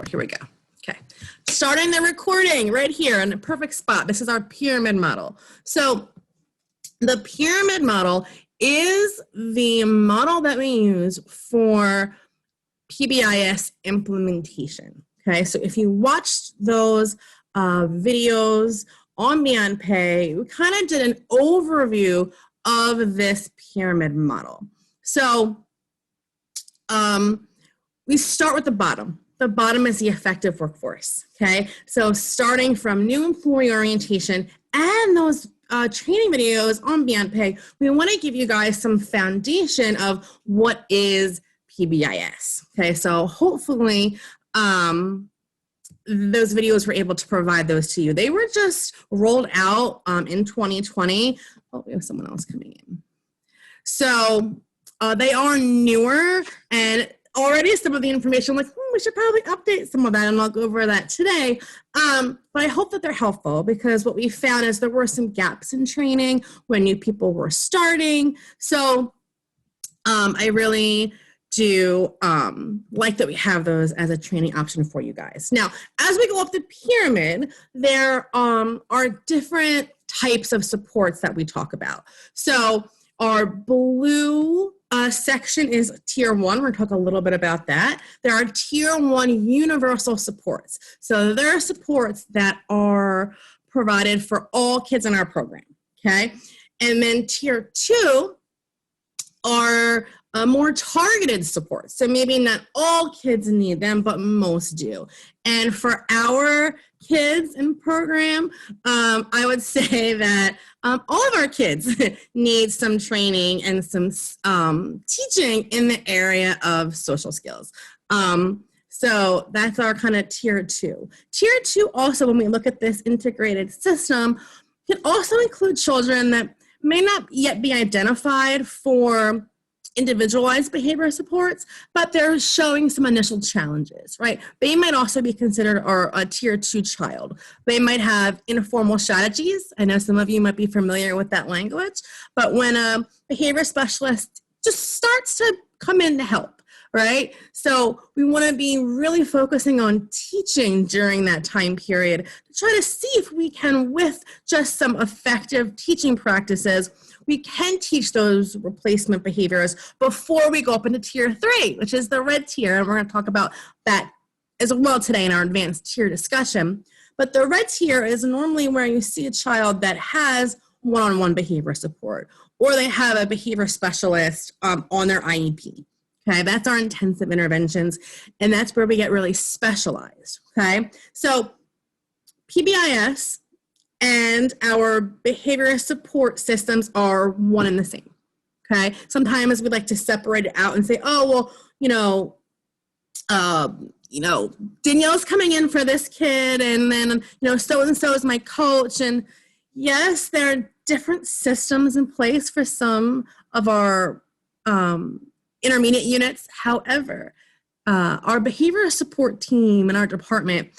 record. Here we go. Okay. Starting the recording right here in a perfect spot. This is our pyramid model. So the pyramid model is the model that we use for PBIS implementation. Okay. So if you watched those videos on Beyond Pay, we kind of did an overview of this pyramid model. So we start with the bottom. The bottom is the effective workforce, okay? So starting from new employee orientation and those training videos on Beyond Pay, we want to give you guys some foundation of what is PBIS, okay? So hopefully those videos were able to provide those to you. They were just rolled out in 2020. Oh, we have someone else coming in. So they are newer, and already some of the information, like, we should probably update some of that, and I'll go over that today. But I hope that they're helpful, because what we found is there were some gaps in training when new people were starting. So I really do like that we have those as a training option for you guys. Now, as we go up the pyramid, there are different types of supports that we talk about. So our blue section is Tier 1. We're going to talk a little bit about that. There are Tier 1 universal supports. So there are supports that are provided for all kids in our program, okay? And then Tier 2 are more targeted support. So maybe not all kids need them, but most do. And for our kids in program, I would say that all of our kids need some training and some teaching in the area of social skills. So that's our kind of Tier 2. Tier 2 also, when we look at this integrated system, can also include children that may not yet be identified for individualized behavior supports, but they're showing some initial challenges, right? They might also be considered a Tier 2 child. They might have informal strategies. I know some of you might be familiar with that language, but when a behavior specialist just starts to come in to help, right? So we want to be really focusing on teaching during that time period to try to see if we can, with just some effective teaching practices, we can teach those replacement behaviors before we go up into Tier 3, which is the red tier. And we're going to talk about that as well today in our advanced tier discussion. But the red tier is normally where you see a child that has one-on-one behavior support, or they have a behavior specialist on their IEP. Okay, that's our intensive interventions, and that's where we get really specialized. Okay, so PBIS and our behavior support systems are one and the same, okay? Sometimes we like to separate it out and say, oh, well, Danielle's coming in for this kid, and then, so-and-so is my coach. And yes, there are different systems in place for some of our intermediate units. However, our behavior support team in our department,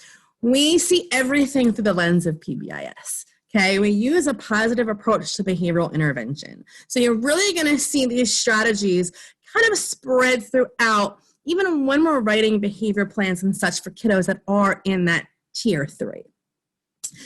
we see everything through the lens of PBIS, okay? We use a positive approach to behavioral intervention. So you're really gonna see these strategies kind of spread throughout, even when we're writing behavior plans and such for kiddos that are in that Tier 3.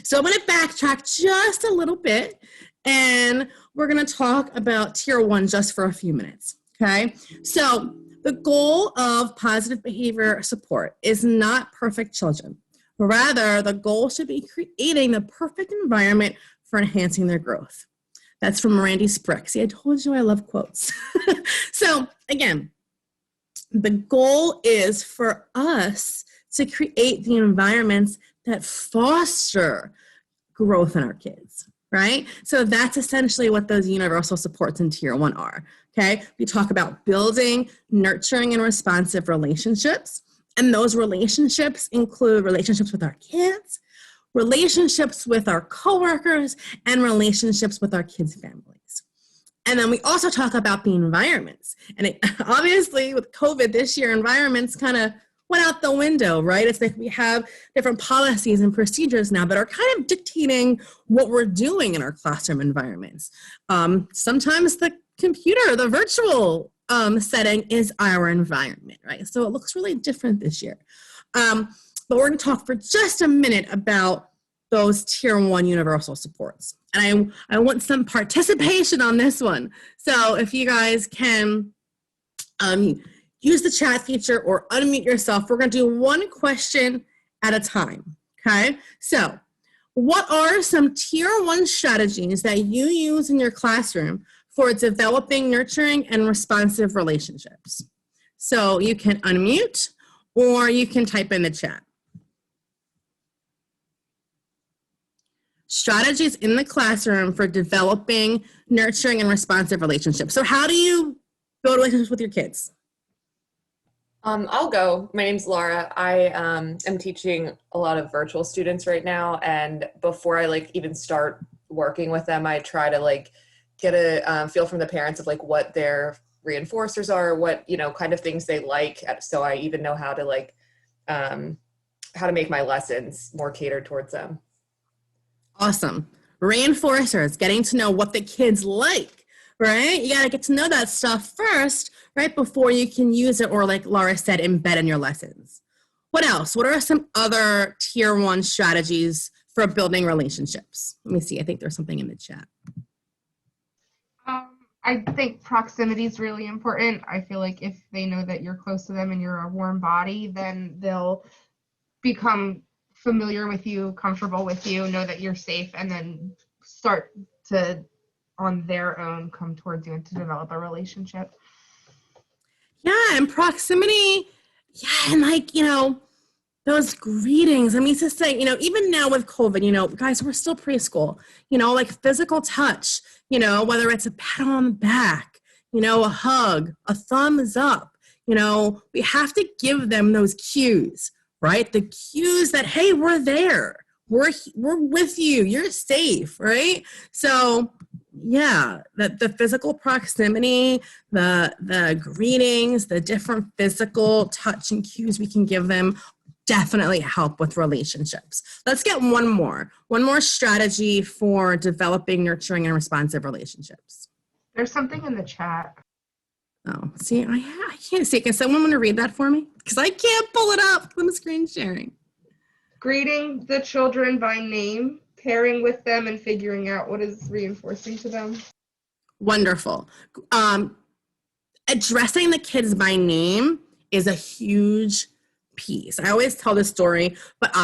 So I'm gonna backtrack just a little bit, and we're gonna talk about Tier 1 just for a few minutes, okay? So the goal of positive behavior support is not perfect children. Rather, the goal should be creating the perfect environment for enhancing their growth. That's from Randy Sprick. See, I told you I love quotes. So again, the goal is for us to create the environments that foster growth in our kids, right? So that's essentially what those universal supports in Tier 1 are, okay? We talk about building, nurturing, and responsive relationships. And those relationships include relationships with our kids, relationships with our coworkers, and relationships with our kids' families. And then we also talk about the environments. And obviously with COVID this year, environments kind of went out the window, right? It's like we have different policies and procedures now that are kind of dictating what we're doing in our classroom environments. Sometimes the computer, the virtual setting is our environment, right? So it looks really different this year. but we're going to talk for just a minute about those tier 1 universal supports. And I want some participation on this one. So if you guys can use the chat feature or unmute yourself, we're going to do one question at a time. Okay? So what are some tier 1 strategies that you use in your classroom for developing nurturing and responsive relationships? So you can unmute or you can type in the chat. Strategies in the classroom for developing nurturing and responsive relationships. So how do you build relationships with your kids? I'll go. My name's Laura. I am teaching a lot of virtual students right now, and before I even start working with them, I try to get a feel from the parents of what their reinforcers are, what kind of things they like, so I even know how to make my lessons more catered towards them. Awesome. Reinforcers, getting to know what the kids like, right? You got to get to know that stuff first, right, before you can use it or, like Laura said, embed in your lessons. What else? What are some other tier 1 strategies for building relationships? Let me see. I think there's something in the chat. I think proximity is really important. I feel like if they know that you're close to them and you're a warm body, then they'll become familiar with you, comfortable with you, know that you're safe, and then start to, on their own, come towards you and to develop a relationship. Yeah, and proximity, yeah, and those greetings. I mean, to say, even now with COVID, guys, we're still preschool, physical touch, whether it's a pat on the back, a hug, a thumbs up, we have to give them those cues, right? The cues that, hey, we're there. We're with you. You're safe, right? So, yeah, the physical proximity, the greetings, the different physical touch and cues we can give them definitely help with relationships. Let's get one more strategy for developing nurturing and responsive relationships. There's something in the chat. Oh, see, I can't see it. Can someone want to read that for me? Because I can't pull it up. I'm screen sharing. Greeting the children by name, pairing with them, and figuring out what is reinforcing to them. Wonderful. Addressing the kids by name is a huge piece. I always tell this story, but so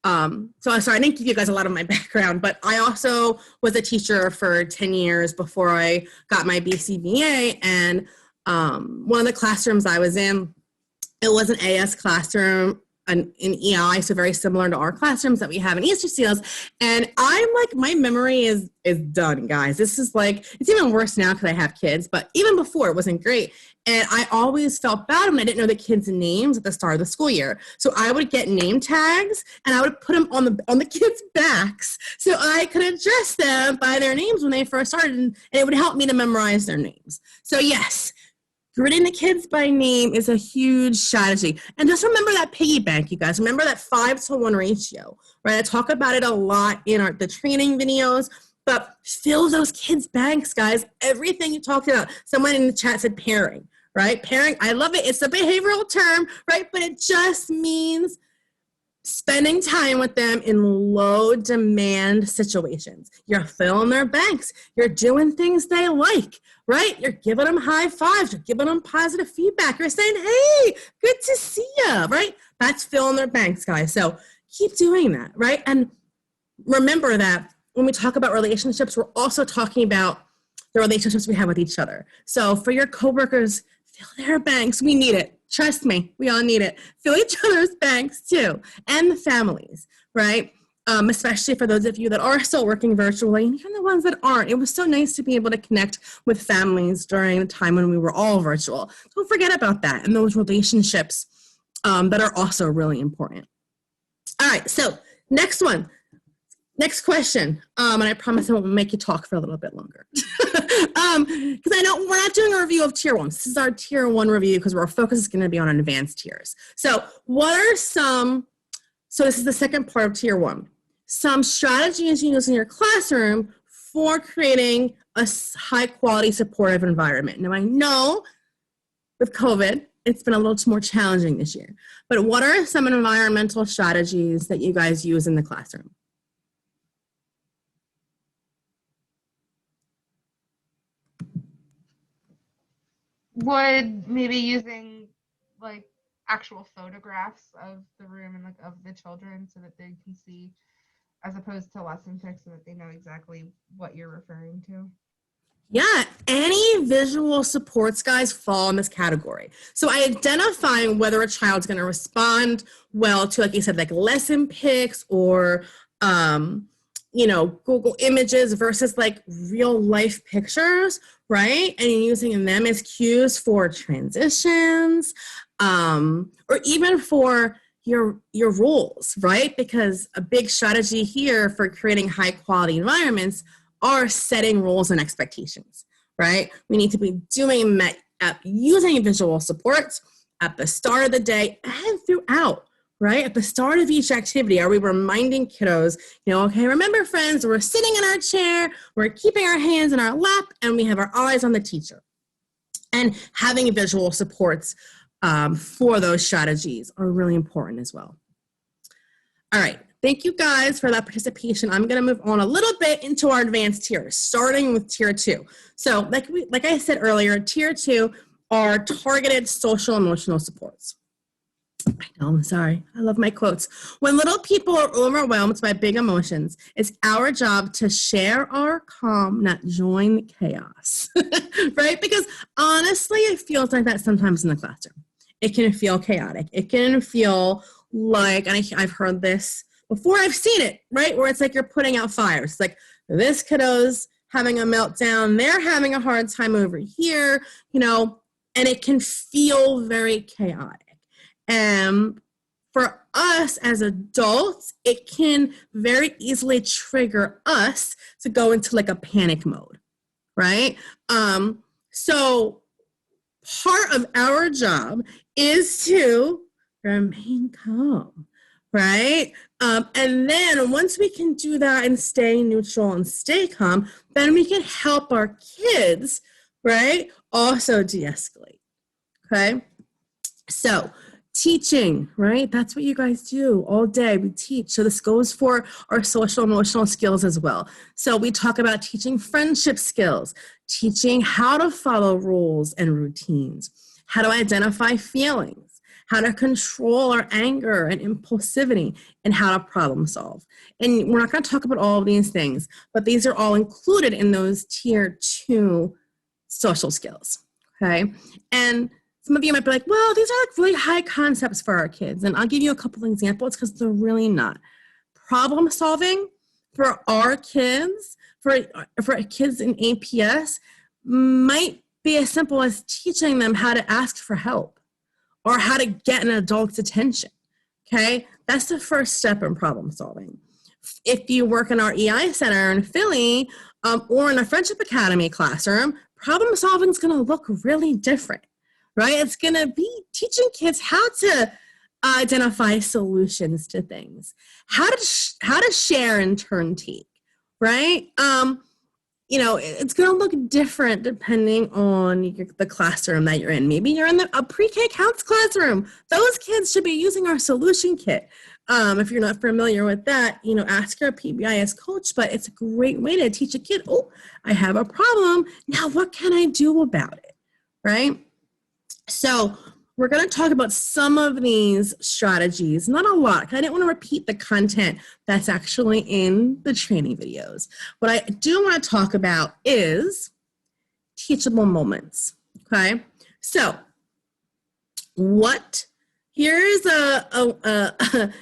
I didn't give you guys a lot of my background, but I also was a teacher for 10 years before I got my BCBA, and one of the classrooms I was in, it was an AS classroom, in EI, so very similar to our classrooms that we have in Easter Seals. And I'm my memory is done, guys. This is it's even worse now because I have kids, but even before it wasn't great. And I always felt bad when I didn't know the kids' names at the start of the school year. So I would get name tags and I would put them on the kids' backs so I could address them by their names when they first started, and it would help me to memorize their names. So yes, greeting the kids by name is a huge strategy. And just remember that piggy bank, you guys. Remember that 5-to-1 ratio, right? I talk about it a lot in the training videos, but fill those kids' banks, guys. Everything you talked about. Someone in the chat said pairing, right? Pairing, I love it. It's a behavioral term, right? But it just means spending time with them in low demand situations. You're filling their banks. You're doing things they like, right? You're giving them high fives. You're giving them positive feedback. You're saying, hey, good to see you, right? That's filling their banks, guys. So keep doing that, right? And remember that when we talk about relationships, we're also talking about the relationships we have with each other. So for your coworkers, fill their banks. We need it. Trust me, we all need it. Fill each other's banks too, and the families, right? Especially for those of you that are still working virtually, and even the ones that aren't. It was so nice to be able to connect with families during the time when we were all virtual. Don't forget about that and those relationships that are also really important. All right, so next question, and I promise I won't make you talk for a little bit longer. Because I know we're not doing a review of tier 1. This is our tier 1 review because our focus is going to be on advanced tiers. So this is the second part of tier 1. Some strategies you use in your classroom for creating a high quality supportive environment. Now I know with COVID it's been a little more challenging this year. But what are some environmental strategies that you guys use in the classroom? Would maybe using like actual photographs of the room and like of the children so that they can see, as opposed to lesson pics, so that they know exactly what you're referring to. Yeah, any visual supports, guys, fall in this category. So identifying whether a child's going to respond well to, like you said, like lesson pics or, Google Images versus like real life pictures, right? And using them as cues for transitions, or even for your rules, right? Because a big strategy here for creating high quality environments are setting rules and expectations, right? We need to be using visual supports at the start of the day and throughout, right? At the start of each activity, are we reminding kiddos, okay, remember friends, we're sitting in our chair, we're keeping our hands in our lap, and we have our eyes on the teacher. And having visual supports for those strategies are really important as well. All right. Thank you guys for that participation. I'm going to move on a little bit into our advanced tiers, starting with tier 2. So like I said earlier, tier 2 are targeted social emotional supports. I know, I'm sorry. I love my quotes. When little people are overwhelmed by big emotions, it's our job to share our calm, not join the chaos, right? Because honestly, it feels like that sometimes in the classroom. It can feel chaotic. It can feel like, and I've heard this before, I've seen it, right? Where it's like you're putting out fires. It's like this kiddo's having a meltdown. They're having a hard time over here, and it can feel very chaotic. And for us as adults, it can very easily trigger us to go into like a panic mode, right? So part of our job is to remain calm, right? And then once we can do that and stay neutral and stay calm, then we can help our kids, right, also de-escalate, okay? So teaching, right? That's what you guys do all day. We teach. So this goes for our social emotional skills as well. So we talk about teaching friendship skills, teaching how to follow rules and routines, how to identify feelings, how to control our anger and impulsivity, and how to problem solve. And we're not going to talk about all of these things, but these are all included in those tier 2 social skills, okay? And some of you might be like, well, these are like really high concepts for our kids. And I'll give you a couple of examples because they're really not. Problem solving for our kids, for kids in APS, might be as simple as teaching them how to ask for help or how to get an adult's attention, okay? That's the first step in problem solving. If you work in our EI Center in Philly or in a Friendship Academy classroom, problem solving is going to look really different. Right? It's going to be teaching kids how to identify solutions to things, how to share and turn take, right? It's going to look different depending on the classroom that you're in. Maybe you're in a pre-K counts classroom. Those kids should be using our solution kit. If you're not familiar with that, ask your PBIS coach, but it's a great way to teach a kid, oh, I have a problem. Now, what can I do about it, right? So we're going to talk about some of these strategies, not a lot. I didn't want to repeat the content that's actually in the training videos. What I do want to talk about is teachable moments, okay? So here's a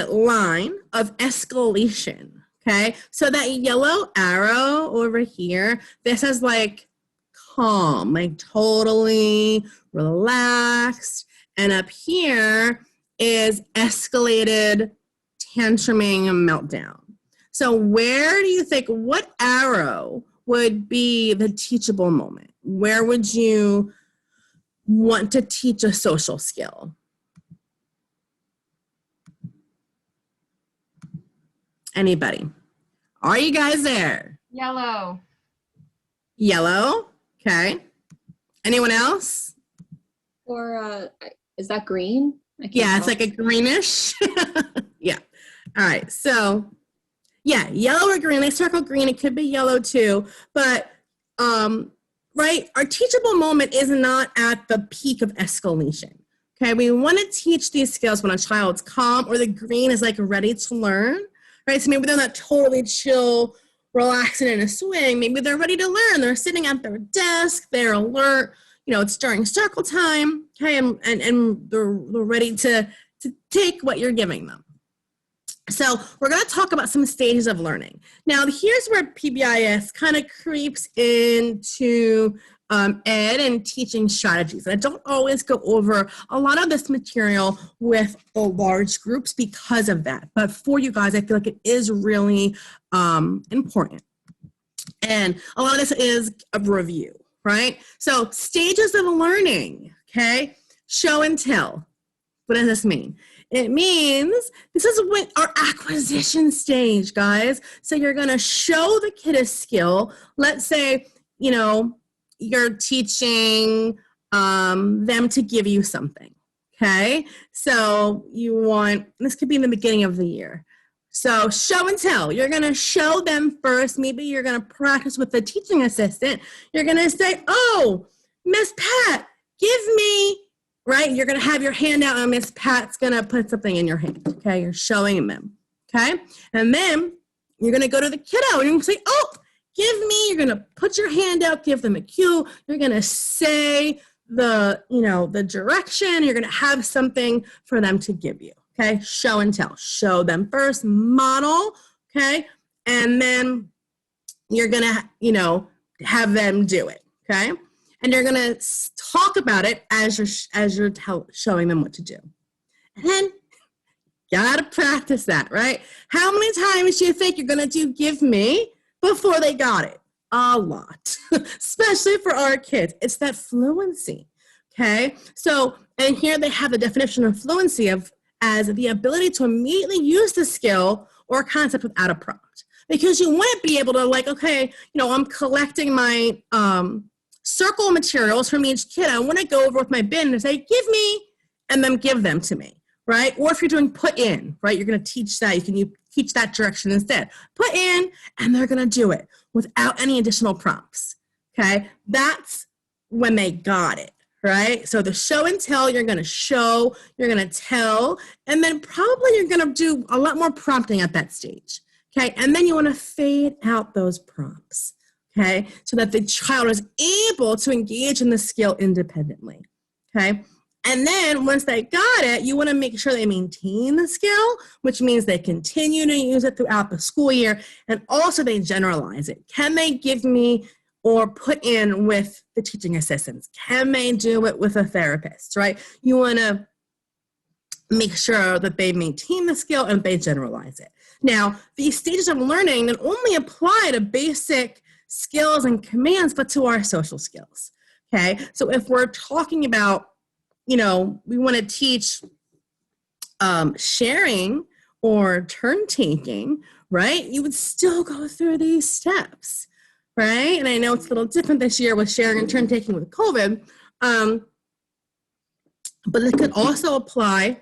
line of escalation, okay? So that yellow arrow over here, this is like calm, like totally relaxed. And up here is escalated, tantruming, meltdown. So where do you think, what arrow would be the teachable moment? Where would you want to teach a social skill? Anybody? Are you guys there? Yellow. Yellow? Okay. Anyone else? for, is that green? I can't Yeah, it's tell. like a greenish. Yeah. All right. So yeah, yellow or green. They circle green. It could be yellow too. But right, our teachable moment is not at the peak of escalation. Okay, we want to teach these skills when a child's calm or the green is like ready to learn. Right. So maybe they're not totally chill, relaxing in a swing. Maybe they're ready to learn. They're sitting at their desk. They're alert. You know, it's during circle time. Okay, and they're ready to take what you're giving them. So we're going to talk about some stages of learning. Now, here's where PBIS kind of creeps into ed and teaching strategies. And I don't always go over a lot of this material with the large groups because of that. But for you guys, I feel like it is really important. And a lot of this is a review, right? So stages of learning, okay? Show and tell. What does this mean? It means this is what our acquisition stage, guys. So you're going to show the kid a skill. Let's say, you know, you're teaching them to give you something, okay? So you want, this could be in the beginning of the year. So show and tell. You're going to show them first. Maybe you're going to practice with the teaching assistant. You're going to say, oh, Miss Pat, give me, right? You're going to have your hand out and Miss Pat's going to put something in your hand, okay? You're showing them, okay? And then you're going to go to the kiddo and you're going to say, oh, give me, you're going to put your hand out, give them a cue. You're going to say the, you know, the direction. You're going to have something for them to give you, okay? Show and tell. Show them first, model, okay? And then you're going to, you know, have them do it, okay? And you're going to talk about it as you're showing them what to do. And then you got to practice that, right? How many times do you think you're going to do give me before they got it? A lot, especially for our kids. It's that fluency, okay? So, and here they have the definition of fluency as the ability to immediately use the skill or concept without a prompt. Because you want to be able to, like, okay, you know, I'm collecting my circle materials from each kid. I want to go over with my bin and say, give me, and then give them to me, right? Or if you're doing put in, right, you're going to teach that. You teach that direction instead. Put in, and they're going to do it without any additional prompts, okay? That's when they got it, right? So the show and tell, you're going to show, you're going to tell, and then probably you're going to do a lot more prompting at that stage, okay? And then you want to fade out those prompts. Okay, so that the child is able to engage in the skill independently, okay? And then once they got it, you want to make sure they maintain the skill, which means they continue to use it throughout the school year, and also they generalize it. Can they give me or put in with the teaching assistants? Can they do it with a therapist, right? You want to make sure that they maintain the skill and they generalize it. Now, these stages of learning not only apply to basic skills and commands, but to our social skills, okay? So if we're talking about, you know, we want to teach sharing or turn taking, right? You would still go through these steps, right? And I know it's a little different this year with sharing and turn taking with COVID, but it could also apply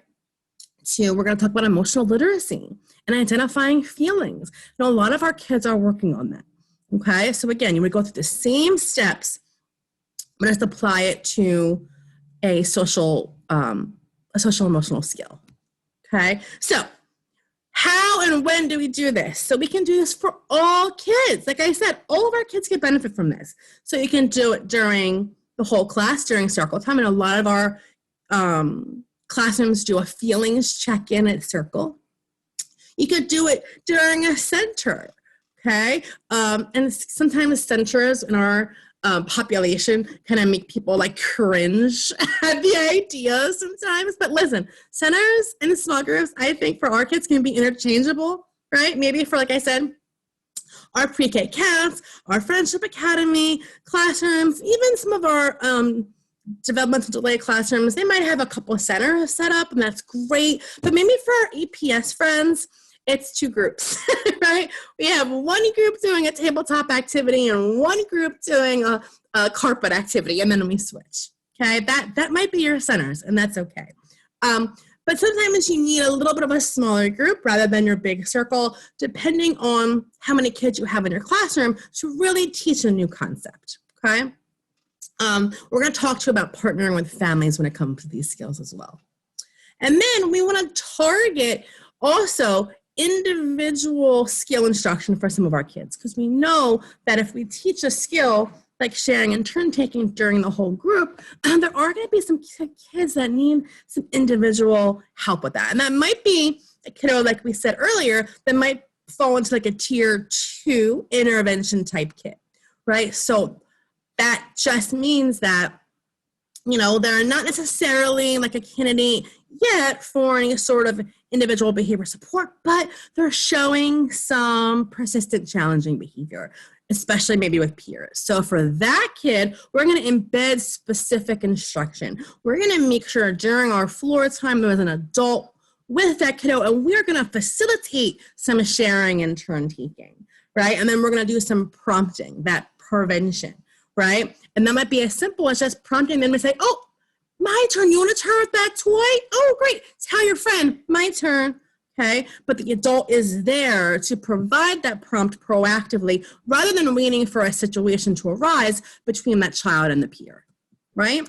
to, we're going to talk about emotional literacy and identifying feelings. You know, a lot of our kids are working on that. Okay, so again, you would go through the same steps, but just apply it to a social emotional skill. Okay, so how and when do we do this? So we can do this for all kids. Like I said, all of our kids can benefit from this. So you can do it during the whole class, during circle time, and a lot of our classrooms do a feelings check-in at circle. You could do it during a center. Okay, and sometimes centers in our population kind of make people like cringe at the idea sometimes. But listen, centers and small groups, I think for our kids can be interchangeable, right? Maybe for, like I said, our pre-K camps, our Friendship Academy classrooms, even some of our developmental delay classrooms, they might have a couple of centers set up, and that's great. But maybe for our EPS friends, it's two groups, right? We have one group doing a tabletop activity and one group doing a carpet activity, and then we switch, Okay, that might be your centers, and that's okay. But sometimes you need a little bit of a smaller group rather than your big circle, depending on how many kids you have in your classroom to really teach a new concept, okay? We're going to talk to you about partnering with families when it comes to these skills as well. And then we want to target also individual skill instruction for some of our kids, because we know that if we teach a skill like sharing and turn taking during the whole group, there are going to be some kids that need some individual help with that. And that might be a kiddo, like we said earlier, that might fall into like a tier 2 intervention type kid, right? So that just means that, you know, they're not necessarily like a candidate yet for any sort of individual behavior support, but they're showing some persistent challenging behavior, especially maybe with peers. So for that kid, we're going to embed specific instruction. We're going to make sure during our floor time there is an adult with that kiddo, and we're going to facilitate some sharing and turn taking, right? And then we're going to do some prompting, that prevention, right? And that might be as simple as just prompting them to say, oh, my turn, you want to turn with that toy? Oh, great, tell your friend, my turn. Okay, but the adult is there to provide that prompt proactively rather than waiting for a situation to arise between that child and the peer, right?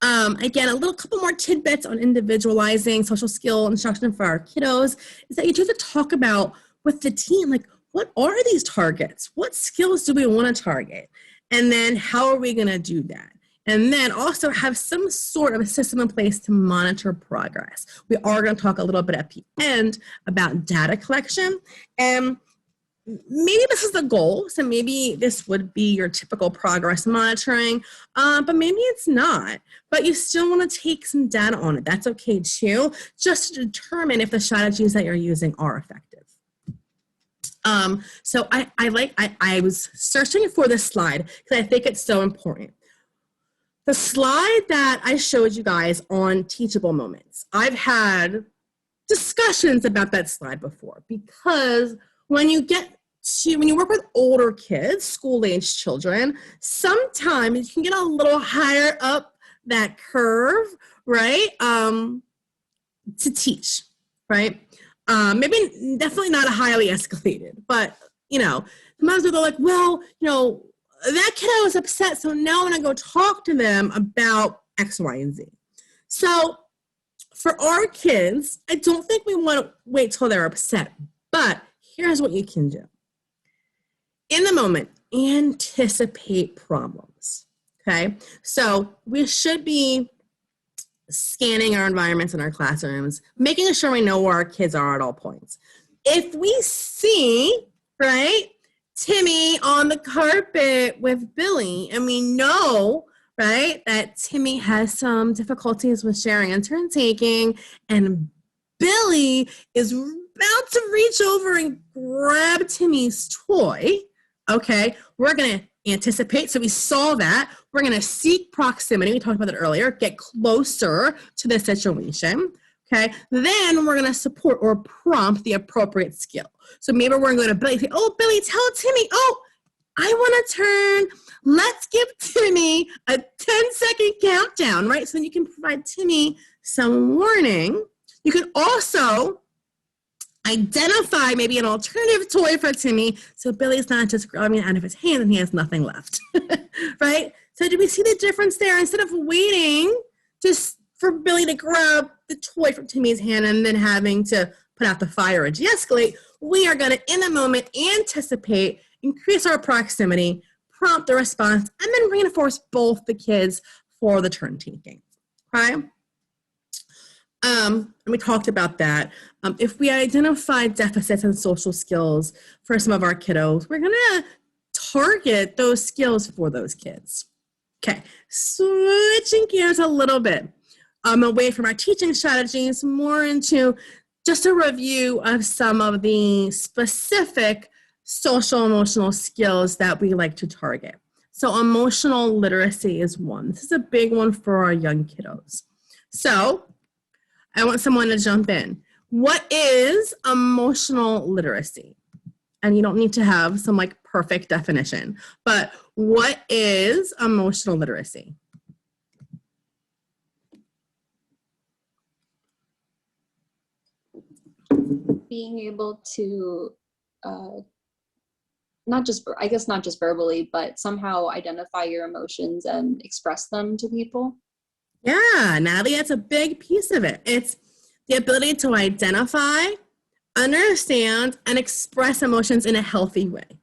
Again, a couple more tidbits on individualizing social skill instruction for our kiddos is that you have to talk about with the team, like, what are these targets? What skills do we want to target? And then how are we going to do that? And then also have some sort of a system in place to monitor progress. We are going to talk a little bit at the end about data collection. And maybe this is the goal. So maybe this would be your typical progress monitoring, but maybe it's not. But you still want to take some data on it. That's okay too, just to determine if the strategies that you're using are effective. So I was searching for this slide because I think it's so important. The slide that I showed you guys on teachable moments, I've had discussions about that slide before, because when you work with older kids, school-age children, sometimes you can get a little higher up that curve, right, to teach, right? Maybe definitely not a highly escalated, but, you know, sometimes they're like, well, you know, that kiddo was upset, so now I'm going to go talk to them about X, Y, and Z. So for our kids, I don't think we want to wait till they're upset, but here's what you can do. In the moment, anticipate problems, okay? So we should be scanning our environments in our classrooms, making sure we know where our kids are at all points. If we see, right, Timmy on the carpet with Billy, and we know, right, that Timmy has some difficulties with sharing and turn taking, and Billy is about to reach over and grab Timmy's toy, okay, we're going to anticipate. So we saw that. We're going to seek proximity. We talked about that earlier. Get closer to the situation. Okay. Then we're going to support or prompt the appropriate skill. So maybe we're going to go to Billy and say, oh, Billy, tell Timmy, oh, I want to turn. Let's give Timmy a 10-second countdown, right? So then you can provide Timmy some warning. You can also identify maybe an alternative toy for Timmy, so Billy's not just grabbing it out of his hand and he has nothing left, right? So do we see the difference there? Instead of waiting just for Billy to grab the toy from Timmy's hand and then having to put out the fire or de-escalate, we are going to, in the moment, anticipate, increase our proximity, prompt the response, and then reinforce both the kids for the turn taking, okay? And we talked about that. If we identify deficits in social skills for some of our kiddos, we're going to target those skills for those kids. Okay, switching gears a little bit away from our teaching strategies, more into just a review of some of the specific social emotional skills that we like to target. So emotional literacy is one. This is a big one for our young kiddos. So I want someone to jump in. What is emotional literacy? And you don't need to have some like perfect definition, but what is emotional literacy? being able to not just verbally, but somehow identify your emotions and express them to people. Yeah, Natalie, that's a big piece of it. It's the ability to identify, understand, and express emotions in a healthy way,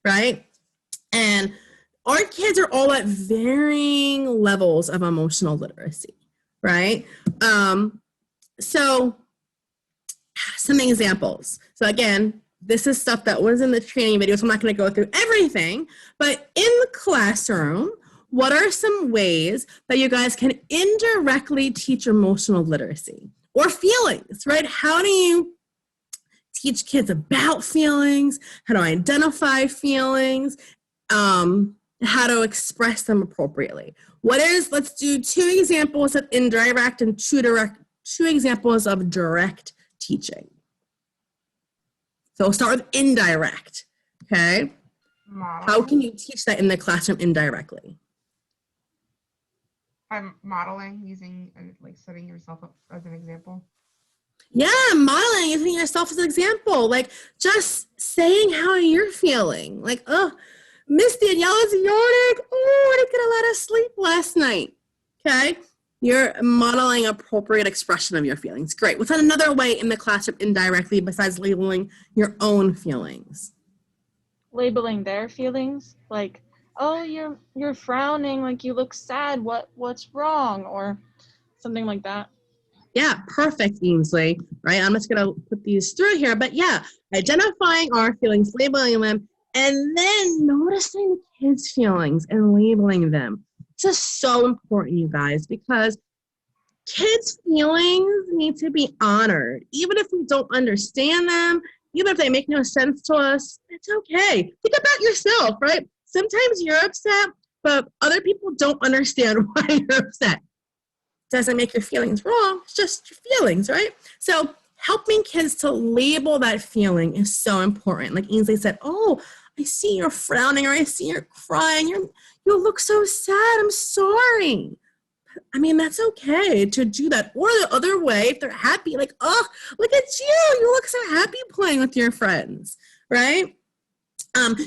right? And our kids are all at varying levels of emotional literacy, right? So some examples. So again, this is stuff that was in the training video, so I'm not going to go through everything, but in the classroom, what are some ways that you guys can indirectly teach emotional literacy or feelings, right? How do you teach kids about feelings, how to identify feelings, how to express them appropriately? Let's do 2 examples of indirect and 2 examples of direct teaching. So we'll start with indirect, okay? How can you teach that in the classroom indirectly? I'm modeling using, like, setting yourself up as an example. Yeah, modeling, using yourself as an example. Like, just saying how you're feeling. Like, oh, Miss Daniela's yawning. Oh, I didn't get a lot of sleep last night. Okay? You're modeling appropriate expression of your feelings. Great. What's another way in the classroom indirectly besides labeling your own feelings? Labeling their feelings, like, oh, you're frowning, like you look sad, what's wrong, or something like that. Yeah, perfect, Ainsley, right? I'm just going to put these through here, but yeah, identifying our feelings, labeling them, and then noticing the kids' feelings and labeling them. This is so important, you guys, because kids' feelings need to be honored. Even if we don't understand them, even if they make no sense to us, it's okay. Think about yourself, right? Sometimes you're upset, but other people don't understand why you're upset. Doesn't make your feelings wrong. It's just your feelings, right? So helping kids to label that feeling is so important. Like Ainsley said, oh, I see you're frowning, or I see you're crying. You look so sad. I'm sorry. I mean, that's okay to do that. Or the other way, if they're happy, like, oh, look at you. You look so happy playing with your friends, right?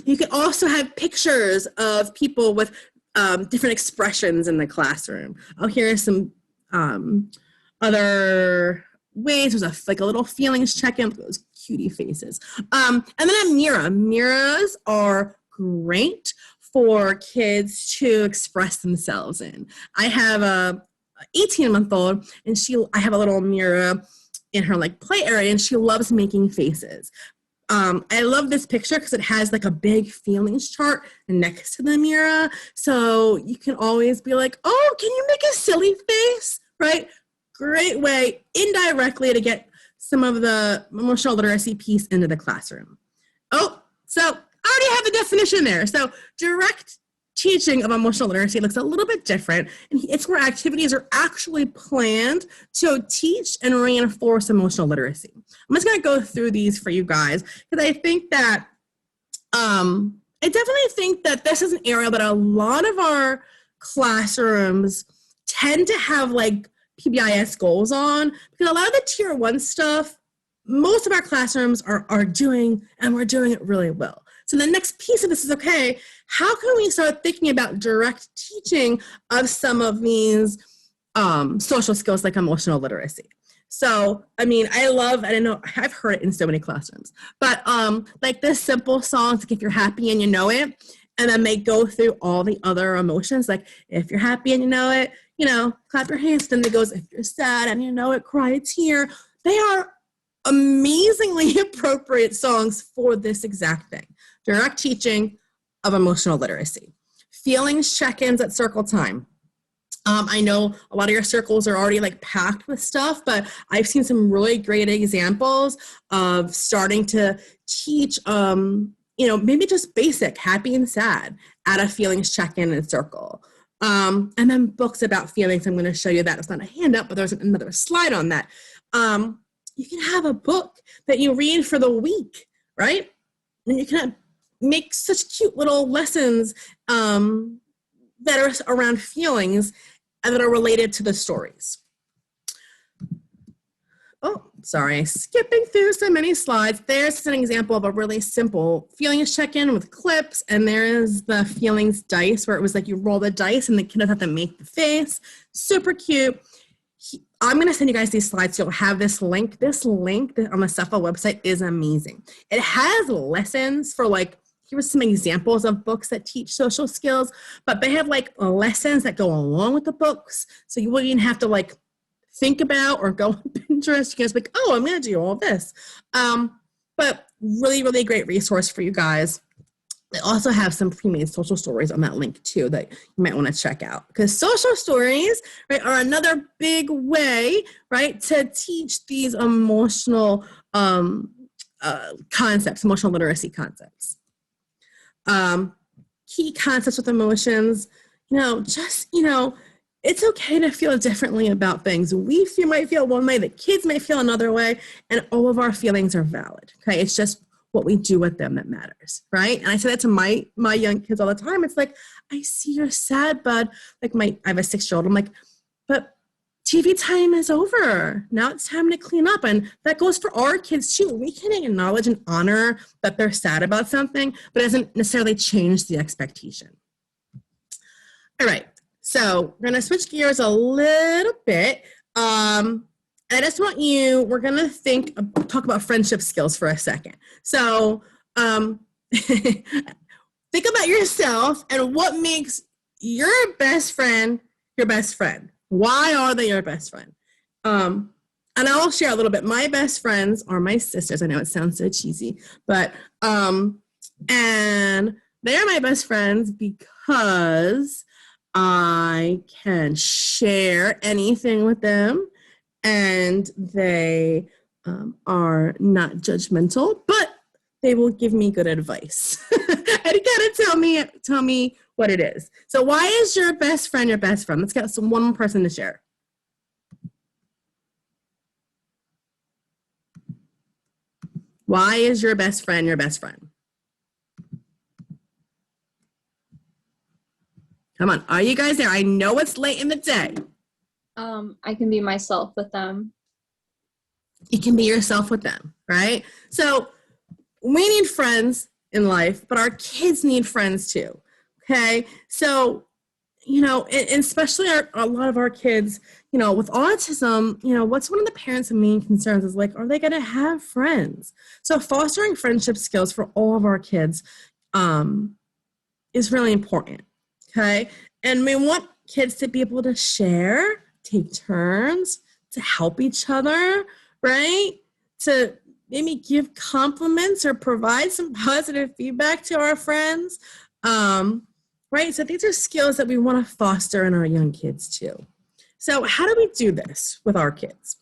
You can also have pictures of people with different expressions in the classroom. Oh, here are some other ways. There's a little feelings check-in with those cutie faces. And then a mirror. Mirrors are great for kids to express themselves in. I have a 18-month-old, and I have a little mirror in her like play area, and she loves making faces. I love this picture because it has like a big feelings chart next to the mirror. So you can always be like, oh, can you make a silly face, right? Great way indirectly to get some of the emotional literacy piece into the classroom. Oh, so I already have the definition there. So direct teaching of emotional literacy looks a little bit different, and it's where activities are actually planned to teach and reinforce emotional literacy. I'm just going to go through these for you guys because I think that I definitely think that this is an area that a lot of our classrooms tend to have like PBIS goals on, because a lot of the tier 1 stuff, most of our classrooms are doing, and we're doing it really well. So the next piece of this is, okay, how can we start thinking about direct teaching of some of these social skills like emotional literacy? So, I mean, I know I've heard it in so many classrooms, but like this simple song, like if you're happy and you know it, and then they go through all the other emotions, like if you're happy and you know it, clap your hands. Then it goes, if you're sad and you know it, cry a tear. They are amazingly appropriate songs for this exact thing. Direct teaching of emotional literacy. Feelings check-ins at circle time. I know a lot of your circles are already like packed with stuff, but I've seen some really great examples of starting to teach, maybe just basic happy and sad at a feelings check-in and circle. And then books about feelings. I'm going to show you that. It's not a handout, but there's another slide on that. You can have a book that you read for the week, right? And you can make such cute little lessons that are around feelings and that are related to the stories. Oh, sorry, skipping through so many slides. There's an example of a really simple feelings check-in with clips, and there is the feelings dice where it was like you roll the dice and the kiddos have to make the face. Super cute. I'm going to send you guys these slides. So you'll have this link. This link on the Cepha website is amazing. It has lessons for like, here are some examples of books that teach social skills, but they have like lessons that go along with the books. So you wouldn't even have to like think about or go on Pinterest. You can just be like, oh, I'm going to do all this. But really, really great resource for you guys. They also have some pre-made social stories on that link too that you might want to check out, because social stories, right, are another big way, right, to teach these emotional concepts, emotional literacy concepts. Key concepts with emotions, it's okay to feel differently about things. We might feel one way, the kids might feel another way, and all of our feelings are valid, okay? It's just what we do with them that matters, right? And I say that to my young kids all the time. It's like, I see you're sad, bud. Like I have a 6-year-old. I'm like, but TV time is over. Now it's time to clean up. And that goes for our kids too. We can acknowledge and honor that they're sad about something, but it doesn't necessarily change the expectation. All right, so we're gonna switch gears a little bit. I just want we're going to talk about friendship skills for a second. So think about yourself and what makes your best friend your best friend. Why are they your best friend? And I'll share a little bit. My best friends are my sisters. I know it sounds so cheesy, but, and they're my best friends because I can share anything with them. And they are not judgmental, but they will give me good advice and kind of tell me what it is. So why is your best friend your best friend? Let's get one person to share. Why is your best friend your best friend? Come on, are you guys there? I know it's late in the day. I can be myself with them. You can be yourself with them, right? So we need friends in life, but our kids need friends too, okay? So, especially a lot of our kids, with autism, what's one of the parents' main concerns is like, are they going to have friends? So fostering friendship skills for all of our kids is really important, okay? And we want kids to be able to share, take turns, to help each other, right? To maybe give compliments or provide some positive feedback to our friends, right? So these are skills that we want to foster in our young kids too. So how do we do this with our kids?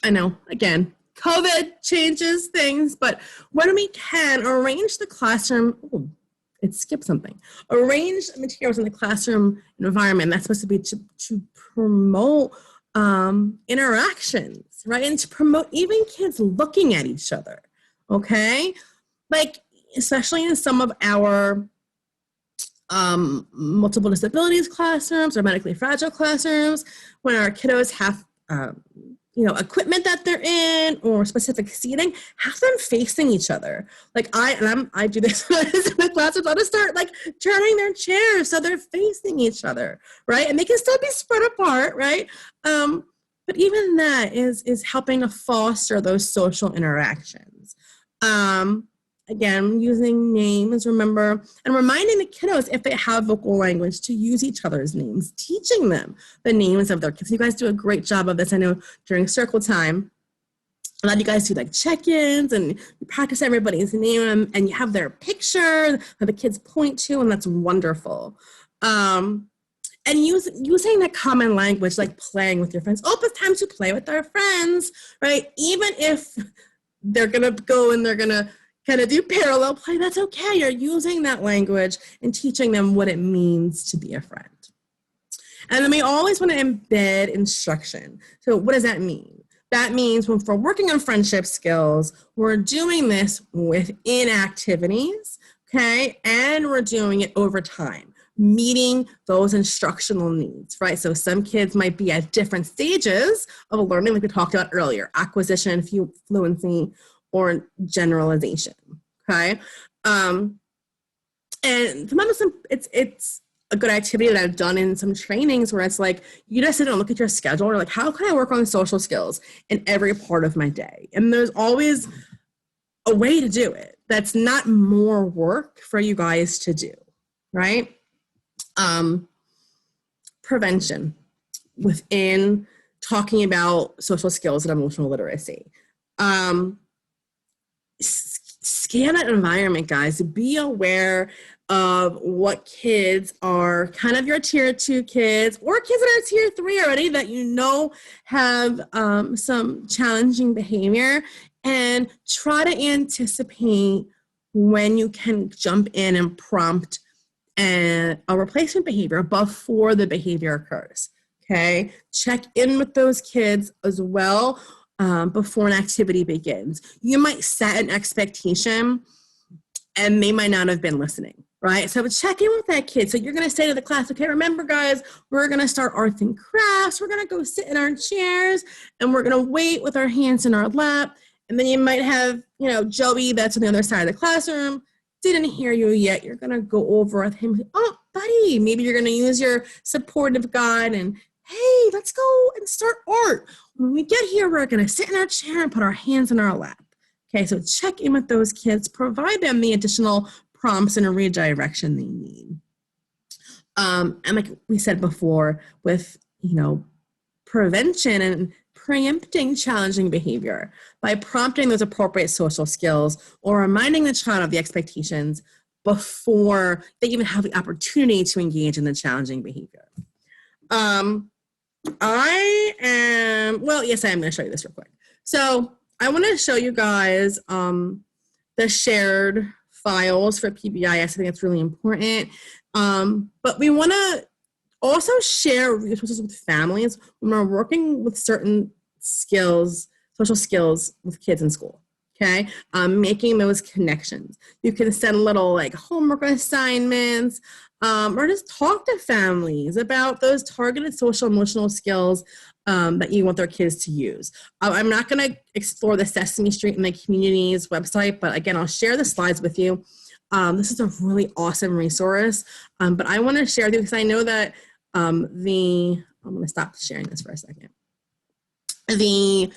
I know, again, COVID changes things, but when we can arrange the classroom, it skipped something. Arrange materials in the classroom environment. That's supposed to be to promote interactions, right? And to promote even kids looking at each other, okay? Like, especially in some of our multiple disabilities classrooms or medically fragile classrooms, when our kiddos have equipment that they're in or specific seating, have them facing each other. Like I do this in the classrooms. I'll just start like turning their chairs so they're facing each other, right? And they can still be spread apart, right? But even that is helping to foster those social interactions. Again, using names, remember, and reminding the kiddos if they have vocal language to use each other's names, teaching them the names of their kids. You guys do a great job of this. I know during circle time, a lot of you guys do like check-ins and you practice everybody's name and you have their picture that the kids point to, and that's wonderful. And using that common language, like playing with your friends. Oh, it's time to play with our friends, right? Even if they're gonna go and they're gonna kind of do parallel play, that's okay. You're using that language and teaching them what it means to be a friend. And then we always want to embed instruction. So what does that mean? That means when we're working on friendship skills, we're doing this within activities, okay? And we're doing it over time. meeting those instructional needs, right? So some kids might be at different stages of learning, like we talked about earlier, acquisition, fluency, or generalization, okay? And sometimes it's a good activity that I've done in some trainings where it's like, you just sit and look at your schedule, or like, how can I work on social skills in every part of my day? And there's always a way to do it that's not more work for you guys to do, right? Prevention within talking about social skills and emotional literacy. Scan that environment, guys. Be aware of what kids are kind of your tier 2 kids, or kids that are tier 3 already that you know have some challenging behavior, and try to anticipate when you can jump in and prompt a replacement behavior before the behavior occurs, okay? Check in with those kids as well before an activity begins. You might set an expectation and they might not have been listening, right? So check in with that kid. So you're gonna say to the class, okay, remember guys, we're gonna start arts and crafts. We're gonna go sit in our chairs and we're gonna wait with our hands in our lap. And then you might have, Joey that's on the other side of the classroom, didn't hear you yet. You're gonna go over with him. Oh, buddy, maybe you're gonna use your supportive guide and, hey, let's go and start art. When we get here, we're gonna sit in our chair and put our hands in our lap. Okay, so check in with those kids, provide them the additional prompts and a redirection they need. And like we said before, with, prevention and preempting challenging behavior by prompting those appropriate social skills or reminding the child of the expectations before they even have the opportunity to engage in the challenging behavior. I am going to show you this real quick. So I want to show you guys the shared files for PBIS. I think it's really important. But we want to also share resources with families when we're working with certain skills, social skills with kids in school. Okay, making those connections. You can send little like homework assignments, or just talk to families about those targeted social emotional skills that you want their kids to use. I'm not going to explore the Sesame Street and the community's website, but again, I'll share the slides with you. This is a really awesome resource, but I want to share with you because I know that I'm going to stop sharing this for a second. The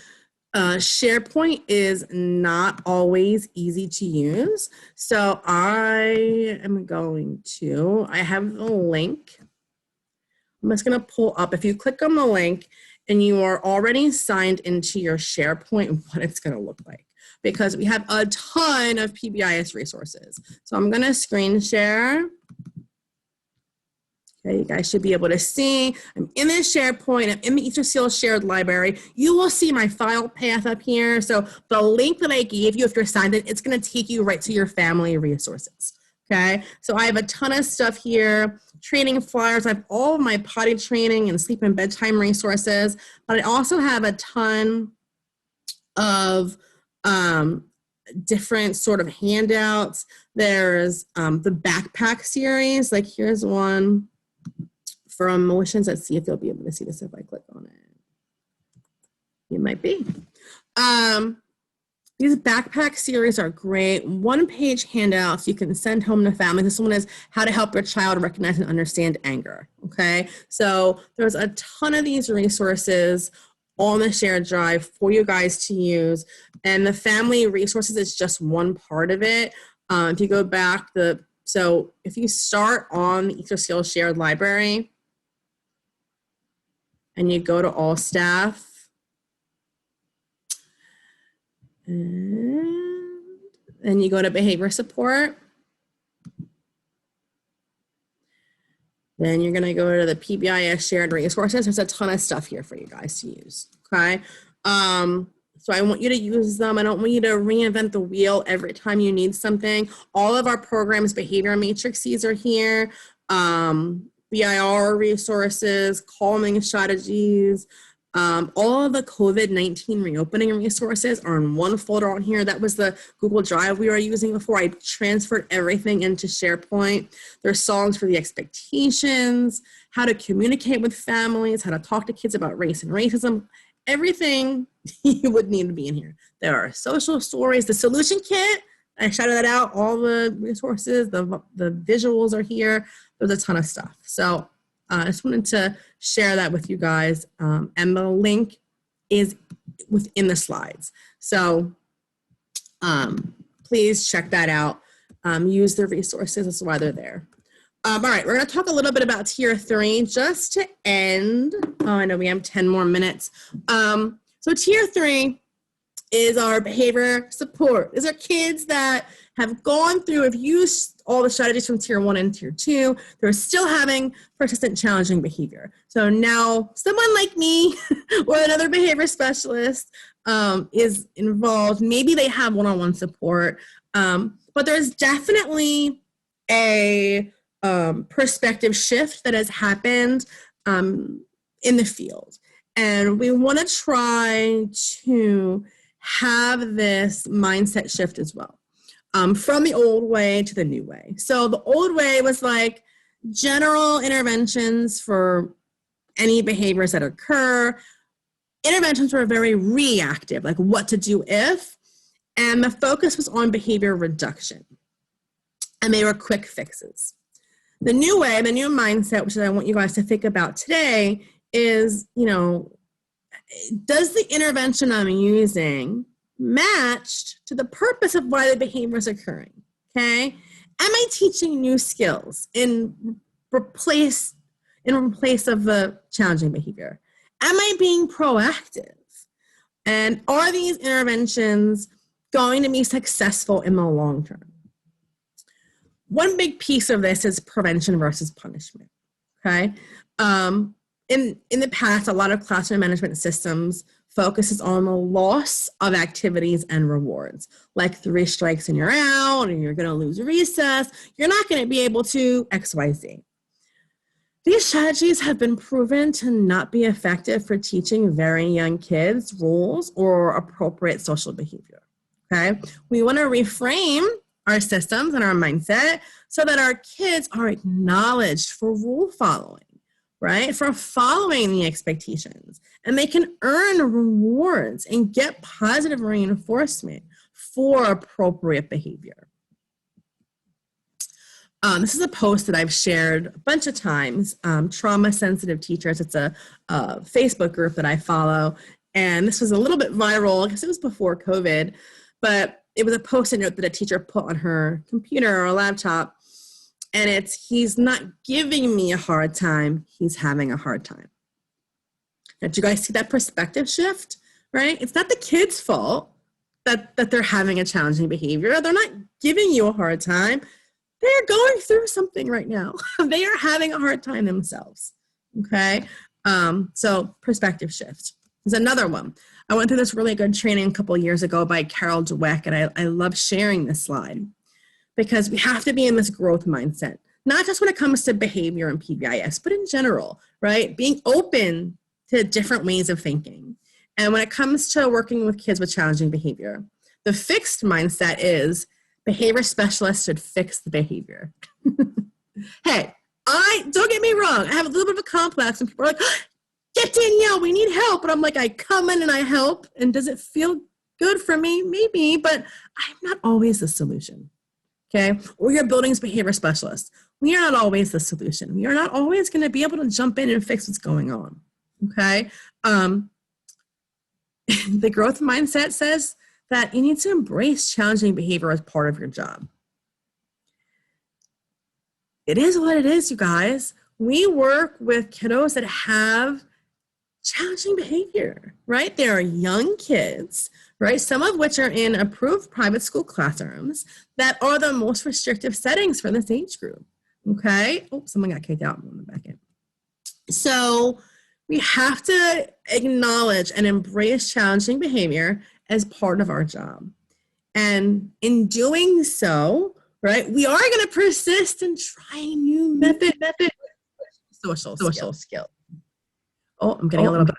SharePoint is not always easy to use. So I have the link. I'm just going to pull up. If you click on the link and you are already signed into your SharePoint, what it's going to look like, because we have a ton of PBIS resources. So I'm going to screen share. Okay, you guys should be able to see. I'm in the SharePoint. I'm in the Easter Seal shared library. You will see my file path up here. So the link that I gave you, if you're signed in, it's going to take you right to your family resources. Okay, so I have a ton of stuff here, training flyers. I have all of my potty training and sleep and bedtime resources, but I also have a ton of different sort of handouts. There's the backpack series. Like here's one from Motions. Let's see if you'll be able to see this if I click on it. You might be. These backpack series are great. One-page handouts you can send home to families. This one is how to help your child recognize and understand anger. Okay, so there's a ton of these resources on the shared drive for you guys to use, and the family resources is just one part of it. If you go back, so if you start on the Easter Seal shared library and you go to all staff, and then you go to behavior support. Then you're going to go to the PBIS shared resources. There's a ton of stuff here for you guys to use. Okay. So I want you to use them. I don't want you to reinvent the wheel every time you need something. All of our programs, behavior matrices are here. BIR resources, calming strategies, All the COVID-19 reopening resources are in one folder on here. That was the Google Drive we were using before. I transferred everything into SharePoint. There's songs for the expectations, how to communicate with families, how to talk to kids about race and racism, everything you would need to be in here. There are social stories, the solution kit, I shouted that out, all the resources, the visuals are here. There's a ton of stuff. So I just wanted to share that with you guys. And the link is within the slides. So please check that out. Use the resources, that's why they're there. All right, we're gonna talk a little bit about tier 3 just to end. Oh, I know we have 10 more minutes. So tier 3 is our behavior support. These are kids that have gone through, have used all the strategies from tier 1 and tier 2. They're still having persistent challenging behavior. So now someone like me or another behavior specialist is involved. Maybe they have one-on-one support, but there's definitely a perspective shift that has happened in the field. And we want to try to have this mindset shift as well, from the old way to the new way. So the old way was like general interventions for any behaviors that occur. Interventions were very reactive, like what to do if, and the focus was on behavior reduction. And they were quick fixes. The new way, the new mindset, which I want you guys to think about today, is, you know, does the intervention I'm using matched to the purpose of why the behavior is occurring? Okay, am I teaching new skills in replace of the challenging behavior? Am I being proactive? And are these interventions going to be successful in the long term? One big piece of this is prevention versus punishment. Okay. In the past, a lot of classroom management systems focuses on the loss of activities and rewards, like 3 strikes and you're out, and you're going to lose recess. You're not going to be able to XYZ. These strategies have been proven to not be effective for teaching very young kids rules or appropriate social behavior. Okay, we want to reframe our systems and our mindset so that our kids are acknowledged for rule following, right? For following the expectations, and they can earn rewards and get positive reinforcement for appropriate behavior. This is a post that I've shared a bunch of times, Trauma Sensitive Teachers. It's a Facebook group that I follow, and this was a little bit viral. I guess it was before COVID, but it was a post-it note that a teacher put on her computer or a laptop, and it's, he's not giving me a hard time, he's having a hard time. Now, do you guys see that perspective shift, right? It's not the kid's fault that they're having a challenging behavior. They're not giving you a hard time. They're going through something right now. They are having a hard time themselves, okay? So perspective shift is another one. I went through this really good training a couple years ago by Carol Dweck, and I love sharing this slide because we have to be in this growth mindset, not just when it comes to behavior and PBIS, but in general, right? Being open to different ways of thinking. And when it comes to working with kids with challenging behavior, the fixed mindset is behavior specialists should fix the behavior. Hey, don't get me wrong, I have a little bit of a complex, and people are like, get Danielle, we need help. And I'm like, I come in and I help. And does it feel good for me? Maybe, but I'm not always the solution. Okay. Or your building's behavior specialist. We are not always the solution. We are not always going to be able to jump in and fix what's going on. Okay. The growth mindset says that you need to embrace challenging behavior as part of your job. It is what it is, you guys. We work with kiddos that have challenging behavior, right? They are young kids, right? Some of which are in approved private school classrooms that are the most restrictive settings for this age group, okay? Oh, someone got kicked out on the back end. So we have to acknowledge and embrace challenging behavior as part of our job. And in doing so, right, we are going to persist and try new method social skill. Oh, I'm getting a little bit.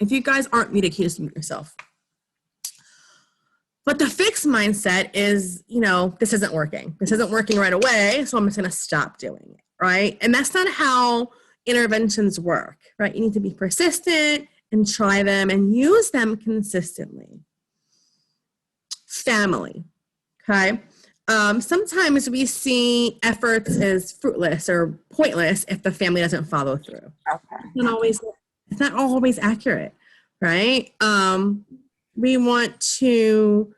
If you guys aren't muted, can you just mute yourself? But the fixed mindset is, this isn't working. This isn't working right away, so I'm just going to stop doing it, right? And that's not how interventions work, right? You need to be persistent and try them and use them consistently. Family, okay? Sometimes we see efforts as fruitless or pointless if the family doesn't follow through. Okay. It's not always accurate, right? We want to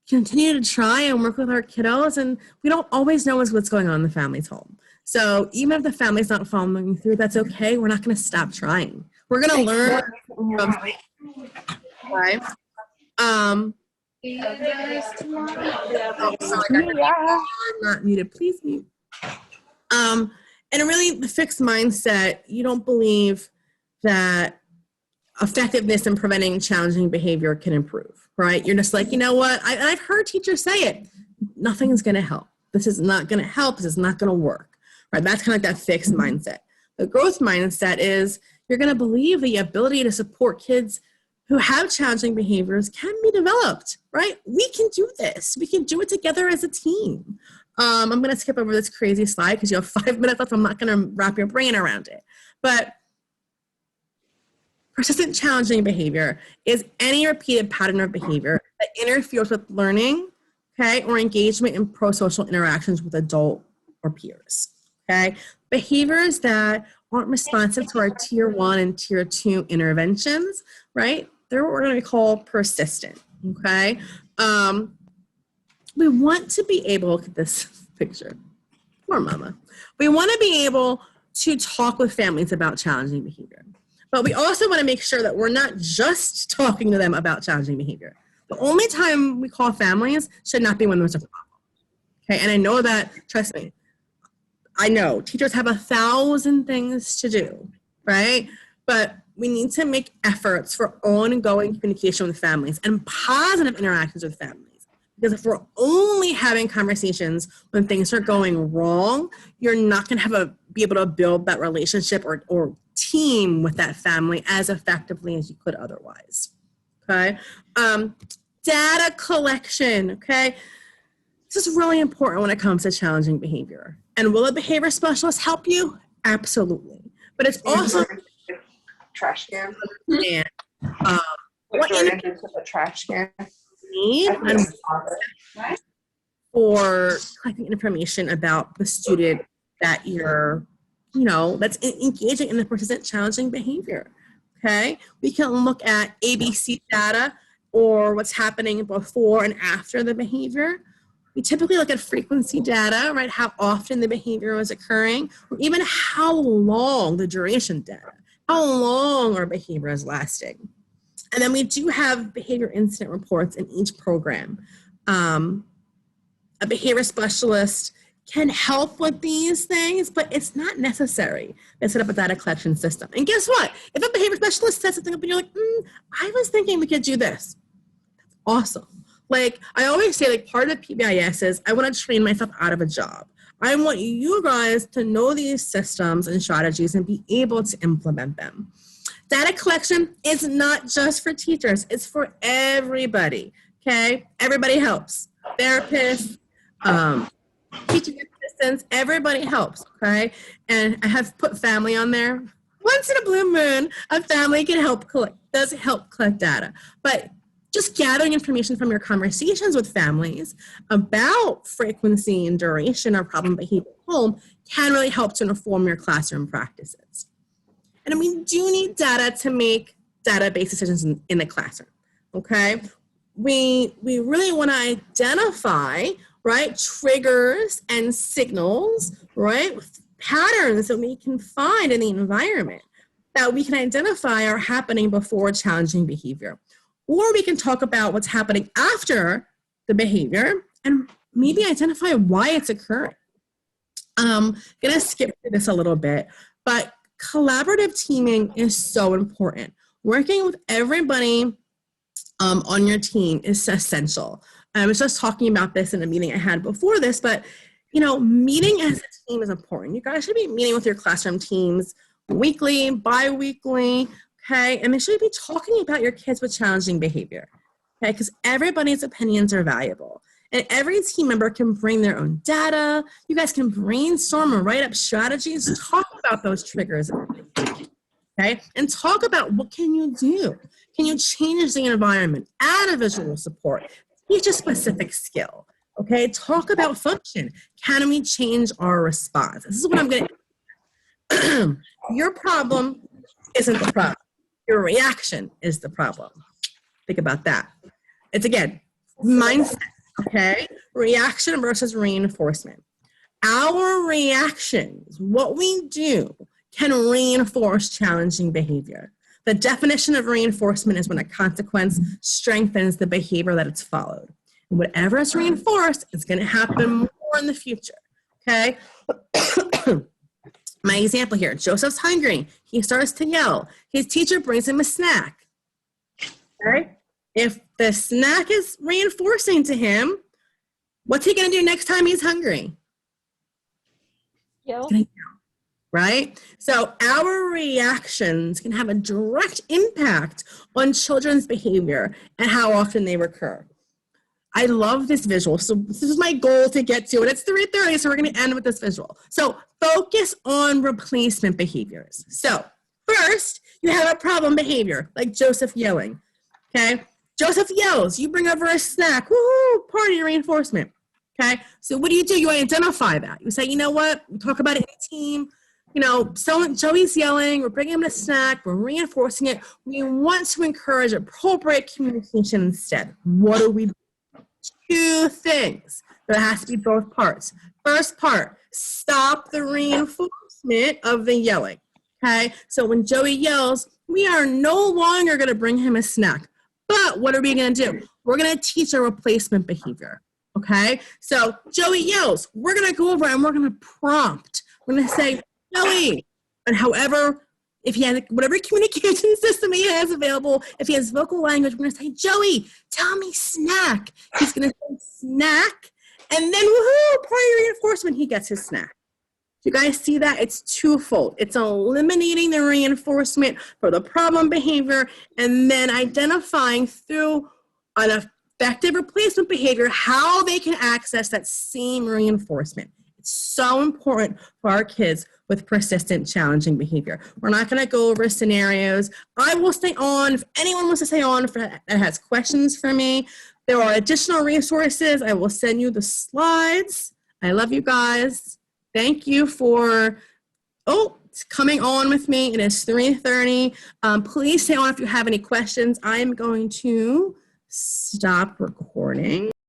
continue to try and work with our kiddos, and we don't always know what's going on in the family's home. So even if the family's not following through, that's okay. We're not going to stop trying. We're going to learn from right? I'm not muted. Please mute. And really, the fixed mindset, you don't believe that effectiveness in preventing challenging behavior can improve, right? You're just like, you know what? I've heard teachers say it. Nothing's going to help. This is not going to help. This is not going to work, right? That's kind of like that fixed mindset. The growth mindset is you're going to believe the ability to support kids who have challenging behaviors can be developed, right? We can do this. We can do it together as a team. I'm going to skip over this crazy slide because you have 5 minutes left. I'm not going to wrap your brain around it. But persistent challenging behavior is any repeated pattern of behavior that interferes with learning, okay, or engagement in pro-social interactions with adult or peers, okay? Behaviors that aren't responsive to our tier 1 and tier 2 interventions, right? They're what we're going to call persistent, okay? We want to be able, look at this picture, poor mama. We want to be able to talk with families about challenging behavior. But we also want to make sure that we're not just talking to them about challenging behavior. The only time we call families should not be when there's a problem. Okay, and I know that, trust me, I know teachers have 1,000 things to do, right? But we need to make efforts for ongoing communication with families and positive interactions with families. Because if we're only having conversations when things are going wrong, you're not going to be able to build that relationship or team with that family as effectively as you could otherwise, okay? Data collection, okay? This is really important when it comes to challenging behavior. And will a behavior specialist help you? Absolutely. But it's also Trash can. What Jordan into the trash can. need and for collecting information about the student that you're, that's engaging in the persistent challenging behavior, okay? We can look at ABC data or what's happening before and after the behavior. We typically look at frequency data, right? How often the behavior is occurring, or even how long the duration data, how long our behavior is lasting. And then we do have behavior incident reports in each program. A behavior specialist can help with these things, but it's not necessary to set up a data collection system. And guess what? If a behavior specialist sets something up and you're like, I was thinking we could do this. That's awesome. Like I always say, like part of the PBIS is I want to train myself out of a job. I want you guys to know these systems and strategies and be able to implement them. Data collection is not just for teachers, it's for everybody, okay? Everybody helps. Therapists, teaching assistants, everybody helps, okay? And I have put family on there. Once in a blue moon, a family can help collect data. But just gathering information from your conversations with families about frequency and duration of problem behavior at home can really help to inform your classroom practices. And we do need data to make data-based decisions in the classroom, okay? We really want to identify, right, triggers and signals, right, patterns that we can find in the environment that we can identify are happening before challenging behavior. Or we can talk about what's happening after the behavior and maybe identify why it's occurring. I'm gonna skip through this a little bit, but collaborative teaming is so important. Working with everybody on your team is essential. I was just talking about this in a meeting I had before this, but meeting as a team is important. You guys should be meeting with your classroom teams weekly, bi-weekly, okay? And make sure you be talking about your kids with challenging behavior, okay? Because everybody's opinions are valuable. And every team member can bring their own data. You guys can brainstorm and write up strategies, talk about those triggers, okay? And talk about what can you do? Can you change the environment, add a visual support, teach a specific skill, okay? Talk about function. Can we change our response? This is what I'm going to, your problem isn't the problem. Your reaction is the problem. Think about that. It's, again, mindset, okay? Reaction versus reinforcement. Our reactions, what we do, can reinforce challenging behavior. The definition of reinforcement is when a consequence strengthens the behavior that it's followed. And whatever is reinforced is going to happen more in the future, okay? My example here, Joseph's hungry. He starts to yell. His teacher brings him a snack, okay? If the snack is reinforcing to him, what's he going to do next time he's hungry? Yell. Right? So our reactions can have a direct impact on children's behavior and how often they recur. I love this visual. So this is my goal to get to, and it's 3:30, so we're going to end with this visual. So focus on replacement behaviors. So first, you have a problem behavior, like Joseph yelling, okay? Joseph yells, you bring over a snack, woohoo, party reinforcement, okay? So what do? You identify that. You say, you know what, we talk about it in a team. You know, Joey's yelling, we're bringing him a snack, we're reinforcing it. We want to encourage appropriate communication instead. What do we do? 2 things. There has to be both parts. First part, stop the reinforcement of the yelling, okay? So when Joey yells, we are no longer going to bring him a snack. But what are we going to do? We're going to teach a replacement behavior, okay? So Joey yells, we're going to go over and we're going to prompt. We're going to say, Joey, and however, if he has whatever communication system he has available, if he has vocal language, we're going to say, Joey, tell me snack. He's going to say snack, and then woohoo, party reinforcement, he gets his snack. You guys see that? It's twofold. It's eliminating the reinforcement for the problem behavior and then identifying through an effective replacement behavior how they can access that same reinforcement. It's so important for our kids with persistent challenging behavior. We're not going to go over scenarios. I will stay on. If anyone wants to stay on that has questions for me, there are additional resources. I will send you the slides. I love you guys. Thank you for coming on with me. It is 3:30. Please stay on if you have any questions. I am going to stop recording.